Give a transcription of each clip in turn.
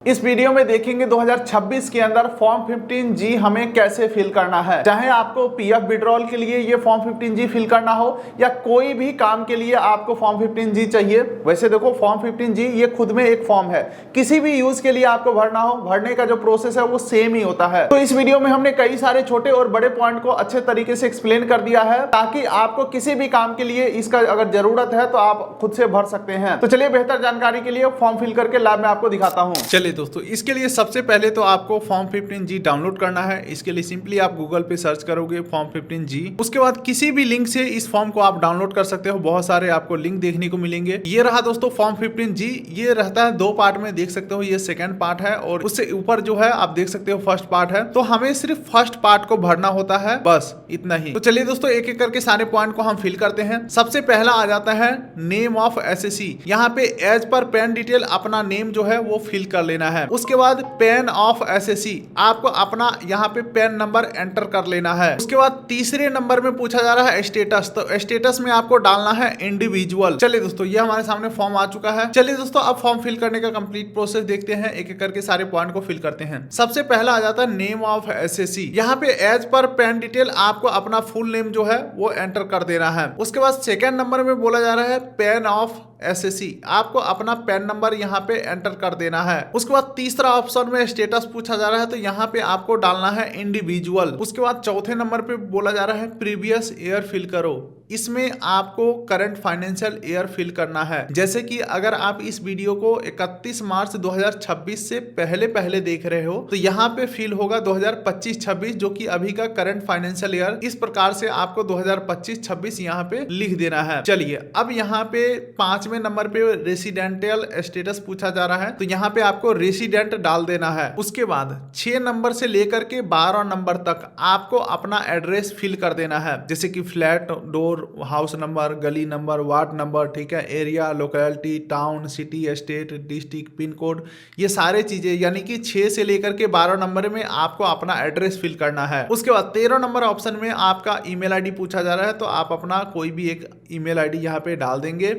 इस वीडियो में देखेंगे 2026 के अंदर फॉर्म 15G हमें कैसे फिल करना है। चाहे आपको पीएफ विड्रॉल के लिए ये फॉर्म 15G फिल करना हो या कोई भी काम के लिए आपको फॉर्म 15G चाहिए। वैसे देखो फॉर्म 15G ये खुद में एक फॉर्म है, किसी भी यूज के लिए आपको भरना हो, भरने का जो प्रोसेस है वो सेम ही होता है। तो इस वीडियो में हमने कई सारे छोटे और बड़े पॉइंट को अच्छे तरीके से एक्सप्लेन कर दिया है ताकि आपको किसी भी काम के लिए इसका अगर जरूरत है तो आप खुद से भर सकते हैं। तो चलिए बेहतर जानकारी के लिए फॉर्म फिल करके लैब में आपको दिखाता हूँ। चलिए दोस्तों, इसके लिए सबसे पहले तो आपको फॉर्म 15G डाउनलोड करना है। इसके लिए सिंपली आप गूगल पे सर्च करोगे फॉर्म 15G। उसके बाद किसी भी लिंक से इस फॉर्म को आप डाउनलोड कर सकते हो। बहुत सारे आपको लिंक देखने को मिलेंगे। ये रहा दोस्तों फॉर्म 15G। ये रहता है दो पार्ट में, देख सकते हो ये सेकंड पार्ट है और उससे ऊपर जो है आप देख सकते हो फर्स्ट पार्ट है। तो हमें सिर्फ फर्स्ट पार्ट को भरना होता है, बस इतना ही। तो चलिए दोस्तों एक एक करके सारे पॉइंट को हम फिल करते हैं। सबसे पहला आ जाता है नेम ऑफ एसएससी। यहाँ पे एज पर पैन डिटेल अपना नेम जो है वो फिल कर लेना है। उसके बाद पैन ऑफ एसएससी, आपको अपना यहाँ पे पैन नंबर एंटर कर लेना है। उसके बाद तीसरे नंबर में पूछा जा रहा है स्टेटस। तो स्टेटस में आपको डालना है इंडिविजुअल। चलिए दोस्तों ये हमारे सामने फॉर्म आ चुका है। चलिए दोस्तों अब फॉर्म फिल करने का कंप्लीट प्रोसेस देखते हैं। एक एक करके सारे पॉइंट को फिल करते हैं। सबसे पहला आ जाता है नेम ऑफ एसएससी। यहाँ पे एज पर पैन डिटेल आपको अपना फुल नेम जो है वो एंटर कर देना है। उसके बाद सेकेंड नंबर में बोला जा रहा है पैन ऑफ एसएससी, आपको अपना पैन नंबर यहाँ पे एंटर कर देना है। उसके बाद तीसरा ऑप्शन में स्टेटस पूछा जा रहा है तो यहाँ पे आपको डालना है इंडिविजुअल। उसके बाद चौथे नंबर पे बोला जा रहा है प्रीवियस ईयर फिल करो। इसमें आपको करंट फाइनेंशियल ईयर फिल करना है। जैसे कि अगर आप इस वीडियो को 31 मार्च 2026 से पहले देख रहे हो तो यहाँ पे फिल होगा 2025-26 जो कि अभी का करंट फाइनेंशियल ईयर। इस प्रकार से आपको 2025-26 यहाँ पे लिख देना है। चलिए अब यहाँ पे 5वें नंबर पे रेसिडेंटियल स्टेटस पूछा जा रहा है तो यहाँ पे आपको रेसिडेंट डाल देना है। उसके बाद 6 नंबर से लेकर के 12 नंबर तक आपको अपना एड्रेस फिल कर देना है। जैसे कि फ्लैट, डोर, हाउस नंबर, गली नंबर, वार्ड नंबर, ठीक है, area, locality, town, city, state, district, pin code, ये सारे चीजें यानी कि 6 से लेकर के 12 नंबर में आपको अपना एड्रेस फिल करना है। उसके बाद 13 नंबर ऑप्शन में आपका ईमेल आईडी पूछा जा रहा है तो आप अपना कोई भी एक ईमेल आईडी यहाँ पे डाल देंगे।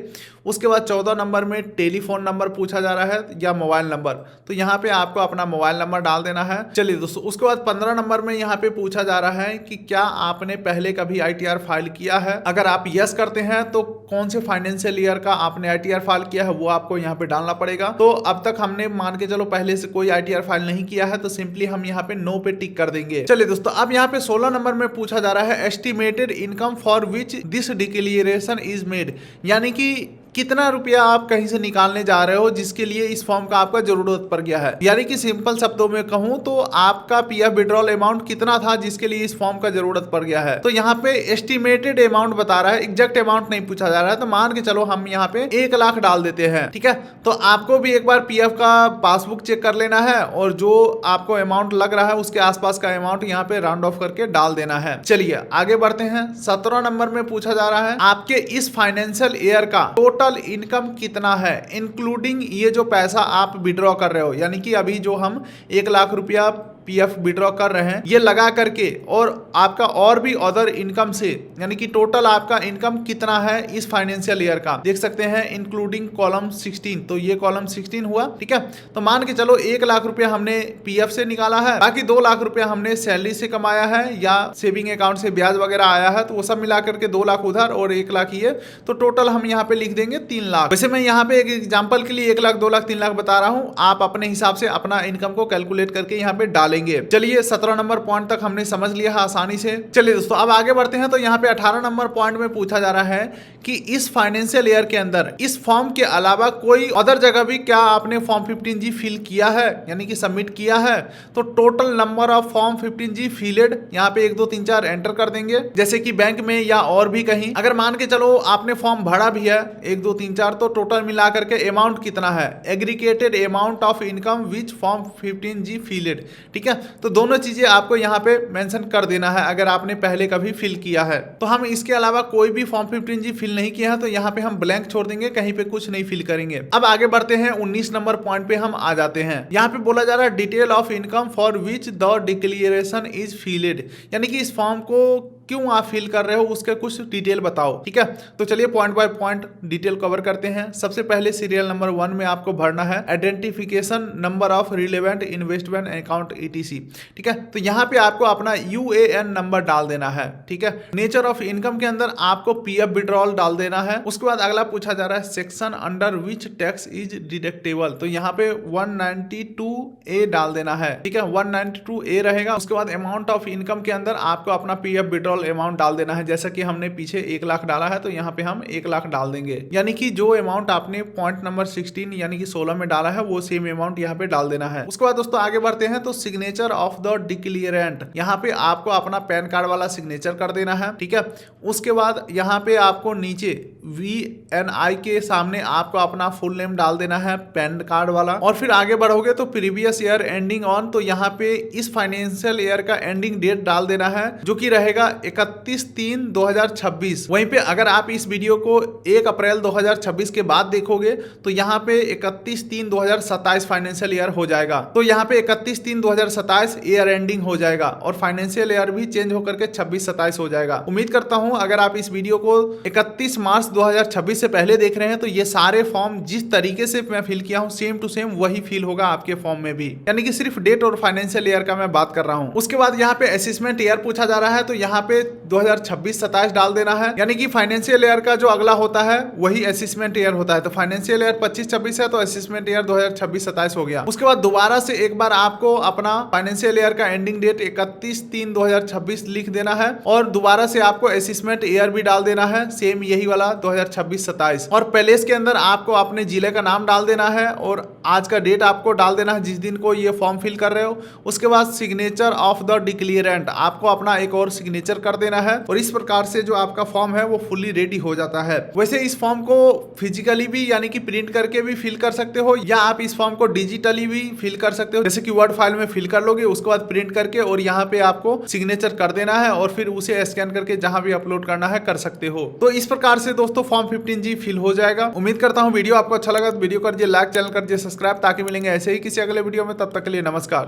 उसके बाद 14 नंबर में टेलीफोन नंबर पूछा जा रहा है या मोबाइल नंबर, तो यहाँ पे आपको अपना मोबाइल नंबर डाल देना है। चलिए दोस्तों उसके बाद 15 नंबर में यहाँ पे पूछा जा रहा है कि क्या आपने पहले कभी आईटीआर फाइल किया है। अगर आप यस करते हैं तो कौन से फाइनेंशियल ईयर का आपने आईटीआर फाइल किया है वो आपको यहाँ पे डालना पड़ेगा। तो अब तक हमने मान के चलो पहले से कोई आईटीआर फाइल नहीं किया है तो सिंपली हम यहाँ पे नो पे टिक कर देंगे। चलिए दोस्तों अब यहाँ पे 16 नंबर में पूछा जा रहा है estimated income for which this declaration is made, यानी कि कितना रुपया आप कहीं से निकालने जा रहे हो जिसके लिए इस फॉर्म का आपका जरूरत पड़ गया है। यानी कि सिंपल शब्दों में कहूं तो आपका पीएफ विड्रॉल अमाउंट कितना था जिसके लिए इस फॉर्म का जरूरत पड़ गया है। तो यहाँ पे एस्टिमेटेड अमाउंट बता रहा है, एग्जैक्ट अमाउंट नहीं पूछा जा रहा है। तो मान के चलो हम यहाँ पे 1 लाख डाल देते हैं, ठीक है। तो आपको भी एक बार पीएफ का पासबुक चेक कर लेना है और जो आपको अमाउंट लग रहा है उसके आसपास का अमाउंट यहाँ पे राउंड ऑफ करके डाल देना है। चलिए आगे बढ़ते हैं। 17 नंबर में पूछा जा रहा है आपके इस फाइनेंशियल ईयर का टोटल इनकम कितना है, इंक्लूडिंग ये जो पैसा आप विड्रॉ कर रहे हो, यानी कि अभी जो हम 1 लाख रुपया पीएफ विड्रॉ कर रहे हैं ये लगा करके और आपका और भी अदर इनकम से, यानी कि टोटल आपका इनकम कितना है इस फाइनेंशियल ईयर का, देख सकते हैं इंक्लूडिंग कॉलम 16। तो ये कॉलम 16 हुआ, ठीक है। तो मान के चलो 1 लाख रुपया हमने पीएफ से निकाला है, बाकी 2 लाख रुपया हमने सैलरी से कमाया है या सेविंग अकाउंट से ब्याज वगैरह आया है, तो वो सब मिला करके 2 लाख उधर और 1 लाख ये, तो टोटल हम यहाँ पे लिख देंगे 3 लाख। वैसे मैं यहाँ पे एक एग्जाम्पल के लिए 1 लाख, 2 लाख, 3 लाख बता रहा हूँ, आप अपने हिसाब से अपना इनकम को कैलकुलेट करके यहाँ पे डालेंगे। चलिए 17 नंबर पॉइंट तक हमने समझ लिया है आसानी से। चलिए दोस्तों अब आगे बढ़ते हैं। तो यहाँ पे 18 नंबर पॉइंट में पूछा जा रहा है कि इस फाइनेंशियल ईयर के अंदर इस फॉर्म के अलावा कोई अदर जगह भी क्या आपने फॉर्म 15G फिल किया है, यानी कि सबमिट किया है। तो total number of form 15G filled यहाँ पे 1 2 3 4 एंटर कर देंगे, जैसे कि बैंक में या और भी कहीं। अगर मान के चलो आपने फॉर्म भरा भी है 1 2 3 4, तो टोटल मिला करके अमाउंट कितना है, aggregated amount of income which form 15G filled, ठीक है। तो दोनों चीजें आपको यहाँ पे मेंशन कर देना है अगर आपने पहले कभी फिल किया है। तो हम इसके अलावा कोई भी फॉर्म 15G फिल नहीं किया है तो यहाँ पे हम ब्लैंक छोड़ देंगे, कहीं पे कुछ नहीं फिल करेंगे। अब आगे बढ़ते हैं। 19 नंबर पॉइंट पे हम आ जाते हैं। यहाँ पे बोला जा रहा है detail of income for which the declaration is filled, यानी कि इस फॉर्म को क्यों आप फिल कर रहे हो उसके कुछ डिटेल बताओ। ठीक है, तो चलिए point by point detail cover करते हैं। सबसे पहले सीरियल नंबर 1 में आपको भरना है identification number of relevant investment account ETC। ठीक है, तो यहाँ पे आपको अपना UAN नंबर डाल देना है। ठीक है, नेचर ऑफ इनकम के अंदर आपको PF विड्रॉल डाल देना है। उसके बाद अगला पूछा जा रहा है section under which tax is deductible, तो यहाँ पे 192A डाल देना है। ठीक है, 192A रहेगा। उसके बाद अमाउंट ऑफ इनकम के अंदर आपको अपना PF विड्रॉल अमाउंट डाल देना है। जैसा कि हमने पीछे 1 लाख डाला है तो यहाँ पे हम 1 लाख डाल देंगे, यानी कि जो अमाउंट आपने पॉइंट नंबर 16 यानी कि 16 में डाला है वो सेम अमाउंट यहाँ पे डाल देना है। उसके बाद दोस्तों आगे बढ़ते हैं तो सिग्नेचर ऑफ द डिक्लेरेंट, यहाँ पे आपको अपना पैन कार्ड वाला सिग्नेचर कर देना है। ठीक है, उसके बाद यहाँ पे आपको नीचे VNI के सामने आपको अपना फुल नेम डाल देना है पैन कार्ड वाला। और फिर आगे बढ़ोगे तो प्रीवियस ईयर एंडिंग ऑन, तो यहाँ पे इस फाइनेंशियल ईयर का एंडिंग डेट डाल देना है जो कि रहेगा 31/3/2026। वहीं पे अगर आप इस वीडियो को 1 अप्रैल 2026 के बाद देखोगे तो यहाँ पे 31/3/2027 फाइनेंशियल ईयर हो जाएगा। तो यहाँ पे 31/3/2027 ईयर एंडिंग हो जाएगा और फाइनेंशियल ईयर भी चेंज होकर के 26/27 हो जाएगा। उम्मीद करता हूँ अगर आप इस वीडियो को 31 मार्च 2026 से पहले देख रहे हैं तो ये सारे फॉर्म जिस तरीके से मैं फिल किया हूँ सेम टू सेम वही फिल होगा आपके फॉर्म में भी, यानी कि सिर्फ डेट और फाइनेंशियल ईयर का मैं बात कर रहा हूँ। उसके बाद यहाँ पे असेसमेंट ईयर पूछा जा रहा है तो यहाँ पे 2026-27 डाल देना है, यानी कि फाइनेंशियल ईयर का जो अगला होता है वही असेसमेंट ईयर होता है। तो फाइनेंशियल ईयर 25-26 है तो असेसमेंट ईयर 2026-27 हो गया। उसके बाद दोबारा से एक बार आपको अपना फाइनेंशियल ईयर का एंडिंग डेट 31/3/2026 लिख देना है और दोबारा से आपको असेसमेंट ईयर भी डाल देना है सेम यही वाला 2026-27। और पैलेस के अंदर आपको अपने जिले का नाम डाल देना है और आज का डेट आपको डाल देना है जिस दिन को ये फॉर्म फिल कर रहे हो। उसके बाद सिग्नेचर ऑफ द डिक्लेरेंट, आपको अपना एक और सिग्नेचर कर देना है और इस प्रकार से जो आपका फॉर्म है वो फुल्ली रेडी हो जाता है। वैसे इस फॉर्म को फिजिकली भी यानी कि प्रिंट करके भी फिल कर सकते हो या आप इस फॉर्म को डिजिटली भी फिल कर सकते हो, जैसे कि वर्ड फाइल में फिल कर लोगे उसके बाद प्रिंट करके और यहाँ पे आपको सिग्नेचर कर देना है और फिर उसे स्कैन करके जहां भी अपलोड करना है कर सकते हो। तो इस प्रकार से दोस्तों फॉर्म 15G फिल हो जाएगा। उम्मीद करता हूँ वीडियो आपको अच्छा लगा तो वीडियो कर दिए लाइक, चैनल कर दिए सब्सक्राइब, ताकि मिलेंगे ऐसे ही किसी अगले वीडियो में। तब तक के लिए नमस्कार।